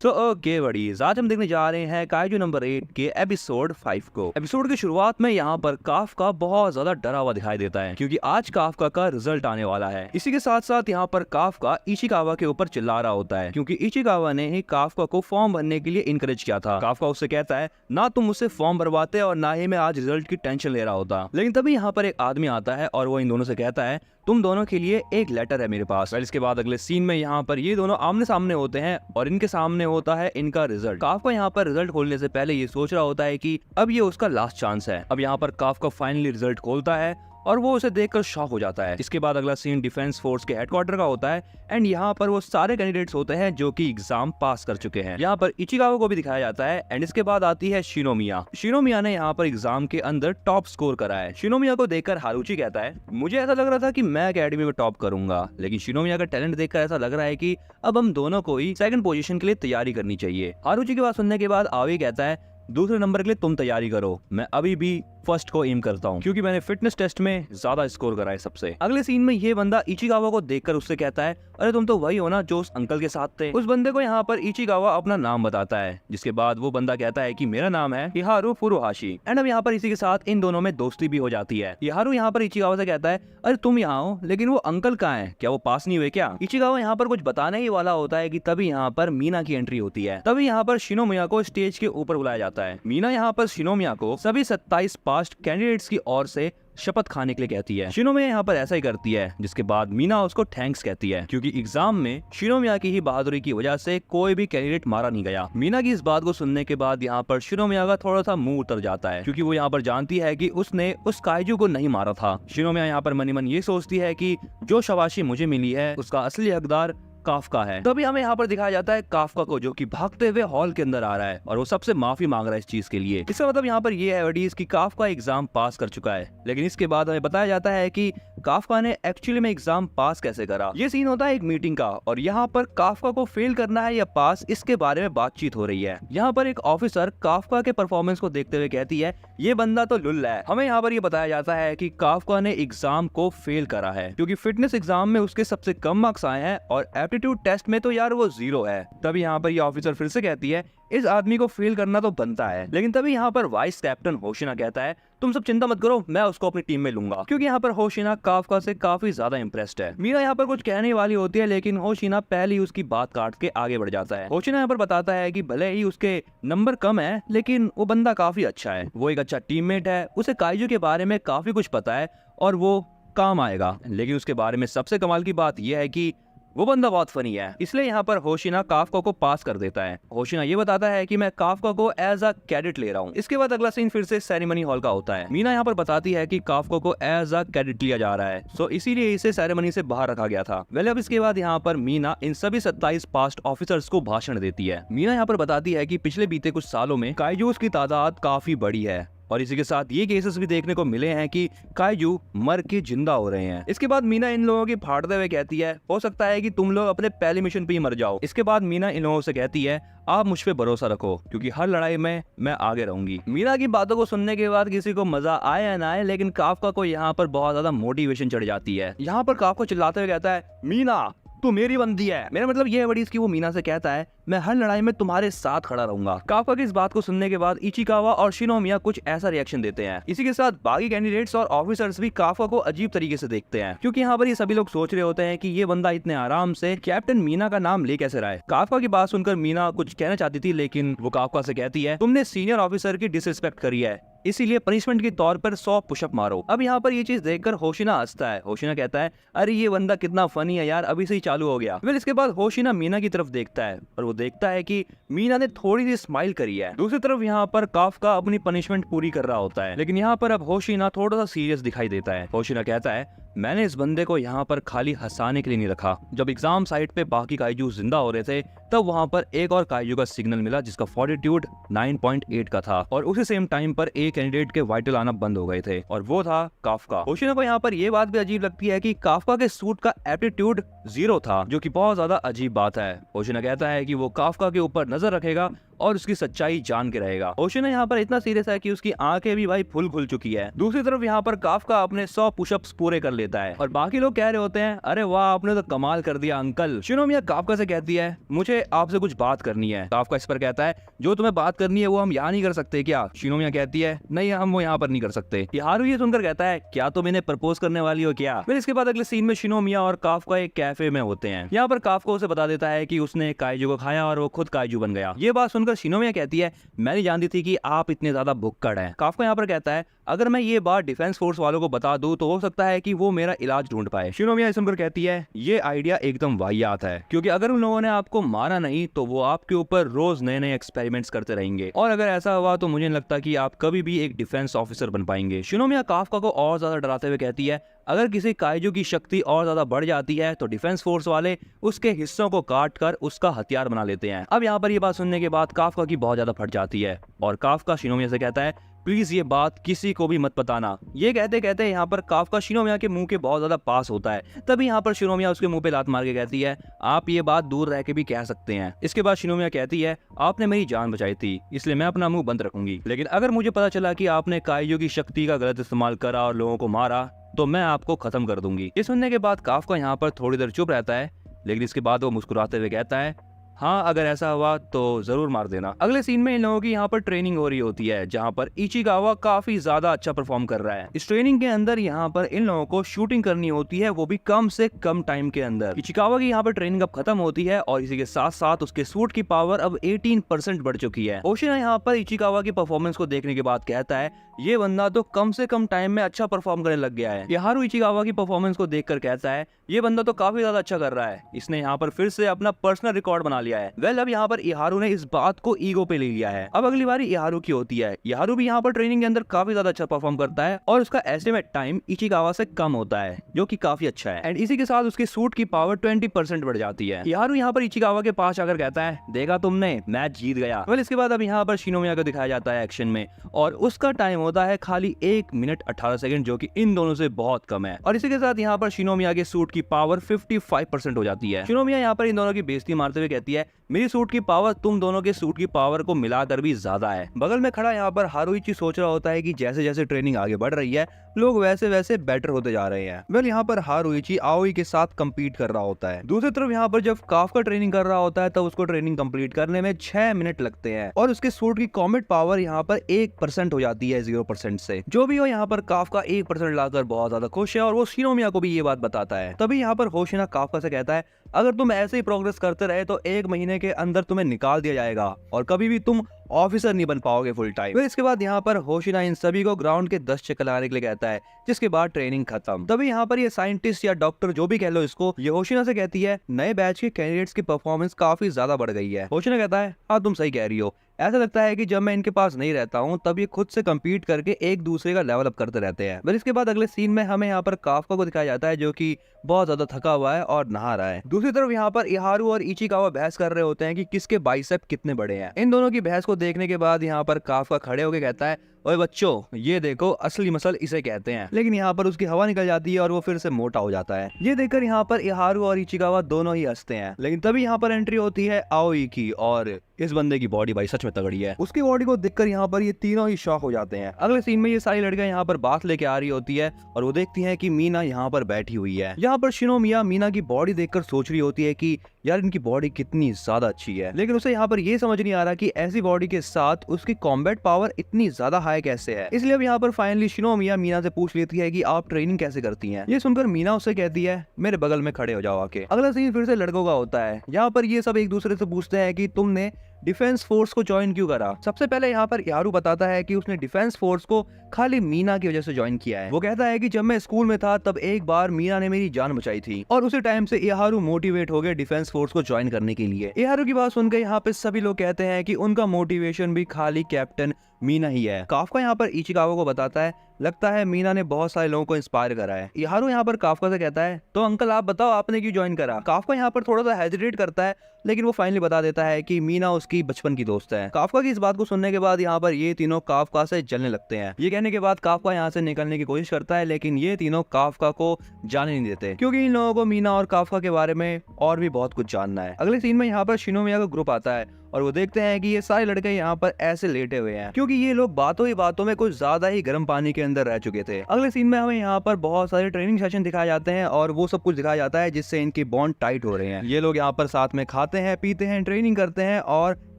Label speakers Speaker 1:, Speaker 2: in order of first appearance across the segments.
Speaker 1: तो okay buddies, आज हम देखने जा रहे हैं काइजू नंबर 8 के एपिसोड 5 को। एपिसोड की शुरुआत में यहाँ पर काफका बहुत ज्यादा डरा हुआ दिखाई देता है क्योंकि आज काफका का रिजल्ट आने वाला है। इसी के साथ साथ यहाँ पर काफका इशिकावा के ऊपर चिल्ला रहा होता है क्योंकि इशिकावा ने ही काफका को फॉर्म भरने के लिए इनकरेज किया था। काफका उससे कहता है ना तुम मुझसे फॉर्म भरवाते और ना ही मैं आज रिजल्ट की टेंशन ले रहा होता। लेकिन तभी यहाँ पर एक आदमी आता है और वो इन दोनों से कहता है तुम दोनों के लिए एक लेटर है मेरे पास। इसके बाद अगले सीन में यहाँ पर ये दोनों आमने सामने होते हैं और इनके सामने होता है इनका रिजल्ट। काफका यहाँ पर रिजल्ट खोलने से पहले ये सोच रहा होता है कि अब ये उसका लास्ट चांस है। अब यहाँ पर काफका फाइनली रिजल्ट खोलता है और वो उसे देखकर शॉक हो जाता है। इसके बाद अगला सीन डिफेंस फोर्स के हेडक्वार्टर का होता है एंड यहाँ पर वो सारे कैंडिडेट्स होते हैं जो कि एग्जाम पास कर चुके हैं। यहाँ पर इचिकावा को भी दिखाया जाता है एंड इसके बाद आती है शिनोमिया। शिनोमिया ने यहाँ पर एग्जाम के अंदर टॉप स्कोर करा है। शिनोमिया को देखकर हारुची कहता है मुझे ऐसा लग रहा था कि मैं अकेडमी में टॉप करूंगा, लेकिन शिनोमिया का टैलेंट देखकर ऐसा लग रहा है कि अब हम दोनों को ही सेकंड पोजीशन के लिए तैयारी करनी चाहिए। हारुची की बात सुनने के बाद आवी कहता है दूसरे नंबर के लिए तुम तैयारी करो, मैं अभी भी फर्स्ट को एम करता हूँ क्योंकि मैंने फिटनेस टेस्ट में ज्यादा स्कोर करा है सबसे। अगले सीन में ये बंदा इचिकावा को देखकर उससे कहता है अरे तुम तो वही हो ना जो उस अंकल के साथ थे। उस बंदे को यहाँ पर इचिकावा अपना नाम बताता है जिसके बाद वो बंदा कहता है कि मेरा नाम है हिहारू फुरुहाशी। एंड अब यहाँ पर इसी के साथ इन दोनों में दोस्ती भी हो जाती है। हिहारू यहाँ पर इचिकावा से कहता है अरे तुम यहाँ हो लेकिन वो अंकल कहाँ है, क्या वो पास नहीं हुए क्या? इचिकावा यहाँ पर कुछ बताने ही वाला होता है कि तभी यहाँ पर मीना की एंट्री होती है। तभी यहाँ पर शिनोमिया को स्टेज के ऊपर बुलाया जाता है। मीना यहाँ पर शिनोमिया को सभी 27 पास्ट कैंडिडेट्स की ओर से शपथ खाने के लिए कहती है। शिनोमिया यहाँ पर ऐसा ही करती है जिसके बाद मीना उसको थैंक्स कहती है क्योंकि एग्जाम में शिनोमिया की ही बहादुरी की वजह से कोई भी कैंडिडेट मारा नहीं गया। मीना की इस बात को सुनने के बाद यहाँ पर शिनोमिया का थोड़ा सा मुंह उतर जाता है क्योंकि वो यहाँ पर जानती है कि उसने उस काइजू को नहीं मारा था। शिनोमिया यहाँ पर मनी मन ये सोचती है कि जो शाबाशी मुझे मिली है उसका असली हकदार काफका है। तभी हमें यहाँ पर दिखाया जाता है काफका को जो कि भागते हुए हॉल के अंदर आ रहा है और वो सबसे माफी मांग रहा है इस चीज के लिए। इसका मतलब यहाँ पर ये है वडीज कि काफका एग्जाम पास कर चुका है। लेकिन इसके बाद हमें बताया जाता है कि काफका ने एक्चुअली में एग्जाम पास कैसे करा। ये सीन होता है एक मीटिंग का और यहाँ पर काफका को फेल करना है या पास इसके बारे में बातचीत हो रही है। यहाँ पर एक ऑफिसर काफका के परफॉर्मेंस को देखते हुए कहती है ये बंदा तो लुल्ला है। हमें यहाँ पर ये बताया जाता है कि काफका ने एग्जाम को फेल करा है क्योंकि फिटनेस एग्जाम में उसके सबसे कम मार्क्स आए हैं और एप्टीट्यूड टेस्ट में तो यार वो 0 है। तभी यहाँ पर ये ऑफिसर फिर से कहती है इस आदमी को फेल करना तो बनता है। लेकिन तभी यहाँ पर वाइस कैप्टन होशिना कहता है तुम सब चिंता मत करो, मैं उसको अपनी टीम में लूंगा क्योंकि यहाँ पर होशिना काफका से काफी ज्यादा इंप्रेस्ड है। मीरा यहाँ पर कुछ कहने वाली होती है लेकिन होशिना पहले ही उसकी बात काट के आगे बढ़ जाता है। होशिना यहाँ पर बताता है कि भले ही उसके नंबर कम है लेकिन वो बंदा काफी अच्छा है, वो एक अच्छा टीममेट है, उसे काइजू के बारे में काफी कुछ पता है और वो काम आएगा। लेकिन उसके बारे में सबसे कमाल की बात यह है कि वो बंदा बहुत फनी है। इसलिए यहाँ पर होशिना काफका को पास कर देता है। होशिना ये बताता है कि मैं काफका को एज अ कैडेट ले रहा हूँ। इसके बाद अगला सीन फिर से सेरेमनी हॉल का होता है। मीना यहाँ पर बताती है कि काफका को एज अ कैडेट लिया जा रहा है, सो इसीलिए इसे सेरेमनी से बाहर रखा गया था। वेल अब इसके बाद यहाँ पर मीना इन सभी 27 पास्ट ऑफिसर्स को भाषण देती है। मीना यहाँ पर बताती है कि पिछले बीते कुछ सालों में काइजूस की तादाद काफी बढ़ी है और इसी के साथ ये केसेस भी देखने को मिले हैं कि काइजू मर के जिंदा हो रहे हैं। इसके बाद मीना इन लोगों की फाड़ते हुए कहती है हो सकता है कि तुम लोग अपने पहले मिशन पे ही मर जाओ। इसके बाद मीना इन लोगों से कहती है आप मुझ पे भरोसा रखो क्योंकि हर लड़ाई में मैं आगे रहूंगी। मीना की बातों को सुनने के बाद किसी को मजा आए या ना आए लेकिन काफका को यहाँ पर बहुत ज्यादा मोटिवेशन चढ़ जाती है। यहाँ पर काफका चिल्लाते हुए कहता है मीना तू मेरी बंदी है। मेरा मतलब ये है बड़ी इसकी वो मीना से कहता है मैं हर लड़ाई में तुम्हारे साथ खड़ा रहूंगा। काफका की इस बात को सुनने के बाद इचिकावा और शिनोमिया कुछ ऐसा रिएक्शन देते हैं। इसी के साथ बाकी कैंडिडेट्स और ऑफिसर्स भी काफका को अजीब तरीके से देखते हैं क्योंकि यहाँ पर ये सभी लोग सोच रहे होते हैं कि ये बंदा इतने आराम से कैप्टन मीना का नाम ले कैसे रहा है। काफका की बात सुनकर मीना कुछ कहना चाहती थी लेकिन वो काफका से कहती है तुमने सीनियर ऑफिसर की डिसरिस्पेक्ट करी है, इसीलिए पनिशमेंट के तौर पर 100 पुशअप मारो। अब यहाँ पर ये चीज देखकर होशिना हंसता है। होशिना कहता है अरे ये बंदा कितना फनी है यार, अभी से ही चालू हो गया। फिर इसके बाद होशिना मीना की तरफ देखता है और वो देखता है कि मीना ने थोड़ी सी स्माइल करी है। दूसरी तरफ यहाँ पर काफका अपनी पनिशमेंट पूरी कर रहा होता है लेकिन यहाँ पर अब होशिना थोड़ा सा सीरियस दिखाई देता है। होशिना कहता है मैंने इस बंदे को यहाँ पर खाली हंसाने के लिए नहीं रखा। जब एग्जाम साइट पे बाकी काइजू जिंदा हो रहे थे तब वहाँ पर एक और काइजू का सिग्नल मिला जिसका फॉर्टिट्यूड 9.8 का था और उसी सेम टाइम पर एक कैंडिडेट के वाइटल आना बंद हो गए थे और वो था काफका। होशिना को यहाँ पर ये बात भी अजीब लगती है कि काफका के सूट का एप्टीट्यूड 0 था जो कि बहुत ज्यादा अजीब बात है। होशिना कहता है कि वो काफका के ऊपर नजर रखेगा और उसकी सच्चाई जान के रहेगा। होशिना यहाँ पर इतना सीरियस है कि उसकी आंखें भी भाई फुल खुल चुकी है। दूसरी तरफ यहाँ पर काफका अपने 100 पुशअप्स पूरे कर लेता है और बाकी लोग कह रहे होते हैं, अरे वाह आपने तो कमाल कर दिया अंकल। शिनोमिया काफका से कहती है, मुझे आपसे कुछ बात करनी है। काफका इस पर कहता है, जो तुम्हें बात करनी है वो हम यहाँ नहीं कर सकते क्या? शिनोमिया कहती है, नहीं हम वो यहाँ पर नहीं कर सकते। इहारू ये सुनकर कहता है, क्या तुम इन्हें प्रपोज करने वाली हो क्या? फिर इसके बाद अगले सीन में शिनोमिया और काफका एक कैफे में होते हैं। यहाँ पर काफका उसे बता देता है कि उसने काइजू को खाया और वो खुद काइजू बन गया। ये बात सुनकर शिनोमिया कहती है, मैं नहीं जानती थी कि आप इतने ज्यादा भुक्कड़ हैं। काफका यहाँ पर कहता है, अगर मैं ये बात डिफेंस फोर्स वालों को बता दूं तो हो सकता है कि वो मेरा इलाज ढूंढ पाए। शिनोमिया सुनकर कहती है, ये आइडिया एकदम वाहियात है, क्योंकि अगर उन लोगों ने आपको मारा नहीं तो वो आपके ऊपर रोज नए नए एक्सपेरिमेंट्स करते रहेंगे, और अगर ऐसा हुआ तो मुझे नहीं लगता कि आप कभी भी एक डिफेंस ऑफिसर बन पाएंगे। शिनोमिया काफका को और ज्यादा डराते हुए कहती है, अगर किसी काइजू की शक्ति और ज्यादा बढ़ जाती है तो डिफेंस फोर्स वाले उसके हिस्सों को काट कर उसका हथियार बना लेते हैं। अब यहाँ पर ये बात सुनने के बाद काफका की बहुत ज्यादा फट जाती है और काफका शिनोमिया से कहता है, प्लीज ये बात किसी को भी मत बताना। ये कहते कहते यहाँ पर काफका शिनोमिया के मुंह के बहुत ज्यादा पास होता है। तभी यहाँ पर शिनोमिया उसके मुंह पे लात मार के कहती है, आप ये बात दूर रह के भी कह सकते हैं। इसके बाद शिनोमिया कहती है, आपने मेरी जान बचाई थी इसलिए मैं अपना मुंह बंद रखूंगी, लेकिन अगर मुझे पता चला कि आपने काइजू की शक्ति का गलत इस्तेमाल करा और लोगों को मारा तो मैं आपको खत्म कर दूंगी। ये सुनने के बाद काफका यहाँ पर थोड़ी देर चुप रहता है, लेकिन इसके बाद वो मुस्कुराते हुए कहता है, हाँ अगर ऐसा हुआ तो जरूर मार देना। अगले सीन में इन लोगों की यहाँ पर ट्रेनिंग हो रही होती है, जहाँ पर इचिकावा काफी ज्यादा अच्छा परफॉर्म कर रहा है। इस ट्रेनिंग के अंदर यहाँ पर इन लोगों को शूटिंग करनी होती है, वो भी कम से कम टाइम के अंदर। इचिकावा की यहाँ पर ट्रेनिंग अब खत्म होती है और इसी के साथ साथ उसके सूट की पावर अब 18% बढ़ चुकी है। होशिना यहाँ पर इचिकावा की परफॉर्मेंस को देखने के बाद कहता है, ये बंदा तो कम से कम टाइम में अच्छा परफॉर्म करने लग गया है। इहारू इचिकावा की परफॉर्मेंस को देखकर कहता है, ये बंदा तो काफी ज्यादा अच्छा कर रहा है, इसने यहाँ पर फिर से अपना पर्सनल रिकॉर्ड बना लिया है। वेल अब यहाँ पर इहारू ने इस बात को ईगो पे ले लिया है। अब अगली बारी इहारू की होती है। इहारू भी यहाँ पर ट्रेनिंग के अंदर काफी ज्यादा अच्छा परफॉर्म करता है और उसका एस्टिमेट टाइम इचिकावा से कम होता है, जो कि काफी अच्छा है। एंड इसी के साथ उसके सूट की पावर 20% बढ़ जाती है। इहारू यहाँ पर इचिकावा के पास आकर कहता है, देखा तुमने, मैच जीत गया। वेल इसके बाद अब यहाँ पर शिनोमिया को दिखाया जाता है एक्शन में, और उसका टाइम होता है खाली 1 मिनट 18 सेकंड, जो कि इन दोनों से बहुत कम है। और इसी के साथ यहाँ पर शिनोमिया के सूट की पावर 55% हो जाती है। शिनोमिया यहाँ पर इन दोनों की बेइज्जती मारते हुए कहती है, मेरी सूट की पावर तुम दोनों के सूट की पावर को मिलाकर भी ज्यादा है। बगल में खड़ा यहाँ पर हारुइची सोच रहा होता है कि जैसे जैसे ट्रेनिंग आगे बढ़ रही है लोग वैसे वैसे बेटर होते जा रहे हैं। वेल यहाँ पर हारुइची आओई के साथ कम्पीट कर रहा होता है। दूसरी तरफ यहाँ पर जब काफका ट्रेनिंग कर रहा होता है तब उसको ट्रेनिंग कंप्लीट करने में 6 मिनट लगते हैं और उसके सूट की कॉमेट पावर यहाँ पर 1% हो जाती है 0% से। जो भी हो यहाँ पर काफका 1% लाकर बहुत ज्यादा खुश है और वो शिनोमिया को भी ये बात बताता है। तभी यहाँ पर होशिना काफका से कहता है, अगर तुम ऐसे ही प्रोग्रेस करते रहे तो 1 महीने के अंदर तुम्हें निकाल दिया जाएगा और कभी भी तुम ऑफिसर नहीं बन पाओगे फुल टाइम। फिर इसके बाद यहाँ पर होशिना इन सभी को ग्राउंड के 10 चक्कर लगाने के लिए कहता है, जिसके बाद ट्रेनिंग खत्म। तभी यहाँ पर ये साइंटिस्ट या डॉक्टर जो भी कह लो इसको, ये होशिना से कहती है, नए बैच के कैंडिडेट्स की परफॉर्मेंस काफी ज्यादा बढ़ गई है। होशिना कहता है, हाँ तुम सही कह रही हो, ऐसा लगता है कि जब मैं इनके पास नहीं रहता हूँ तब ये खुद से कम्पीट करके एक दूसरे का लेवल अप करते रहते हैं। फिर इसके बाद अगले सीन में हमें यहाँ पर काफका को दिखाया जाता है जो कि बहुत ज्यादा थका हुआ है और नहा रहा है। दूसरी तरफ यहाँ पर इहारू और इचिकावा बहस कर रहे होते हैं कि किसके बाइसेप कितने बड़े हैं। इन दोनों की बहस को देखने के बाद यहाँ पर काफका खड़े होकर कहता है, ओए बच्चों, ये देखो असली मसल इसे कहते हैं। लेकिन यहाँ पर उसकी हवा निकल जाती है और वो फिर से मोटा हो जाता है। ये देखकर यहाँ पर इहारू और इचिकावा दोनों ही हंसते हैं। लेकिन तभी यहाँ पर एंट्री होती है आओई की और इस बंदे की बॉडी भाई सच में तगड़ी है। उसकी बॉडी को देखकर यहाँ पर ये तीनों ही शॉक हो जाते हैं। अगले सीन में ये सारी लड़कियां यहाँ पर बात लेके आ रही होती है और वो देखती हैं कि मीना यहाँ पर बैठी हुई है। यहाँ पर शिनोमिया मीना की बॉडी देखकर सोच रही होती है कि यार इनकी बॉडी कितनी ज्यादा अच्छी है, लेकिन उसे यहाँ पर ये समझ नहीं आ रहा कि ऐसी बॉडी के साथ उसकी कॉम्बैट पावर इतनी ज्यादा हाई कैसे है। इसलिए अब यहाँ पर फाइनली शिनोमिया मीना से पूछ लेती है कि आप ट्रेनिंग कैसे करती हैं। ये सुनकर मीना उससे कहती है, मेरे बगल में खड़े हो जाओ आके। अगला सीन फिर से लड़कों का होता है। यहाँ पर ये सब एक दूसरे से पूछते हैं कि तुमने डिफेंस फोर्स को ज्वाइन क्यों करा। सबसे पहले यहाँ पर इहारू बताता है कि उसने डिफेंस फोर्स को खाली मीना की वजह से ज्वाइन किया है। वो कहता है कि जब मैं स्कूल में था तब एक बार मीना ने मेरी जान बचाई थी और उसी टाइम से इहारू मोटिवेट हो गए डिफेंस फोर्स को ज्वाइन करने के लिए। इहारू की बात सुनकर यहाँ पे सभी लोग कहते हैं कि उनका मोटिवेशन भी खाली कैप्टन मीना ही है। काफका यहाँ पर इचिकावा को बताता है, लगता है मीना ने बहुत सारे लोगों को इंस्पायर करा है। इहारू यहाँ पर काफका से कहता है, तो अंकल आप बताओ आपने क्यों ज्वाइन करा। काफका यहाँ पर थोड़ा सा हेजिटेट करता है, लेकिन वो फाइनली बता देता है कि मीना उसकी बचपन की दोस्त है। काफका की इस बात को सुनने के बाद यहाँ पर ये तीनों काफका से जलने लगते हैं। ये कहने के बाद काफका यहाँ से निकलने की कोशिश करता है, लेकिन ये तीनों काफका को जाने नहीं देते क्योंकि इन लोगों को मीना और काफका के बारे में और भी बहुत कुछ जानना है। अगले सीन में यहाँ पर शिनोमिया का ग्रुप आता है और वो देखते हैं कि ये सारे लड़के यहाँ पर ऐसे लेटे हुए हैं क्योंकि ये लोग बातों ही बातों में कुछ ज्यादा ही गर्म पानी के अंदर रह चुके थे। अगले सीन में हमें यहाँ पर बहुत सारे ट्रेनिंग सेशन दिखाए जाते हैं और वो सब कुछ दिखाया जाता है जिससे इनकी बॉन्ड टाइट हो रहे हैं। ये लोग यहाँ पर साथ में खाते हैं, पीते हैं, ट्रेनिंग करते हैं और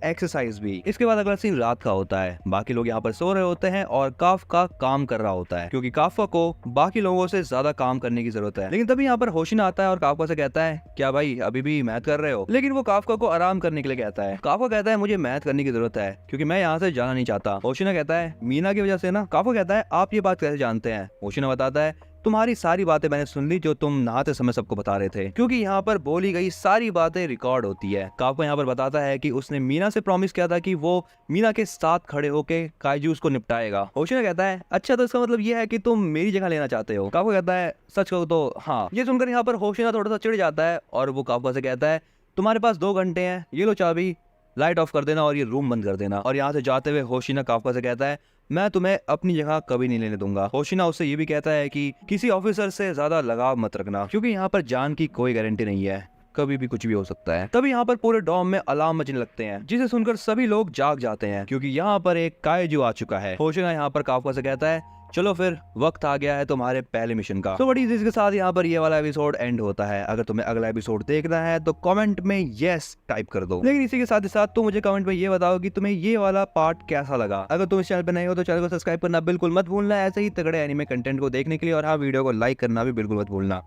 Speaker 1: एक्सरसाइज भी। इसके बाद अगला सीन रात का होता है। बाकी लोग यहाँ पर सो रहे होते हैं और काफका काम कर रहा होता है क्योंकि काफका को बाकी लोगों से ज्यादा काम करने की जरूरत है। लेकिन तभी यहाँ पर होशिना आता है और काफका से कहता है, क्या भाई अभी भी मैथ कर रहे हो? लेकिन वो काफका को आराम करने के लिए कहता है। काफका कहता है, मुझे मैथ करने की जरूरत है क्योंकि मैं यहाँ से जाना नहीं चाहता। होशिना कहता है, मीना की वजह से ना। काफका कहता है, आप ये बात कैसे जानते हैं? होशिना बताता है, तुम्हारी सारी बातें मैंने सुन ली जो तुम नहाते समय सबको बता रहे थे, क्योंकि यहाँ पर बोली गई सारी बातें रिकॉर्ड होती है। काफका यहाँ पर बताता है कि उसने मीना से प्रॉमिस किया था कि वो मीना के साथ खड़े होके काइजूस को निपटाएगा। होशिना कहता है, अच्छा तो इसका मतलब ये है कि तुम मेरी जगह लेना चाहते हो? काफका कहता है, सच कहो तो हाँ। ये सुनकर यहाँ पर होशिना थोड़ा सा चिढ़ जाता है और वो काफका से कहता है, तुम्हारे पास 2 घंटे हैं, ये लो चाबी, लाइट ऑफ कर देना और ये रूम बंद कर देना। और यहाँ से जाते हुए होशिना काफका से कहता है, मैं तुम्हें अपनी जगह कभी नहीं लेने दूंगा। होशिना उससे ये भी कहता है कि किसी ऑफिसर से ज्यादा लगाव मत रखना क्योंकि यहाँ पर जान की कोई गारंटी नहीं है, कभी भी कुछ भी हो सकता है। तभी यहाँ पर पूरे डॉम में अलार्म बजने लगते हैं जिसे सुनकर सभी लोग जाग जाते हैं क्योंकि यहाँ पर एक काइजू आ चुका है। होशिना यहाँ पर काफका से कहता है, चलो फिर वक्त आ गया है तुम्हारे पहले मिशन का। तो बड़ी इसके साथ यहाँ पर ये वाला एपिसोड एंड होता है। अगर तुम्हें अगला एपिसोड देखना है तो कमेंट में यस टाइप कर दो। लेकिन इसी के साथ ही साथ तुम मुझे कमेंट में ये बताओ कि तुम्हें ये वाला पार्ट कैसा लगा। अगर तुम इस चैनल पर नए हो तो चैनल को सब्सक्राइब करना बिल्कुल मत भूलना ऐसे ही तगड़े एनीमे कंटेंट को देखने के लिए, और हाँ वीडियो को लाइक करना भी बिल्कुल मत भूलना।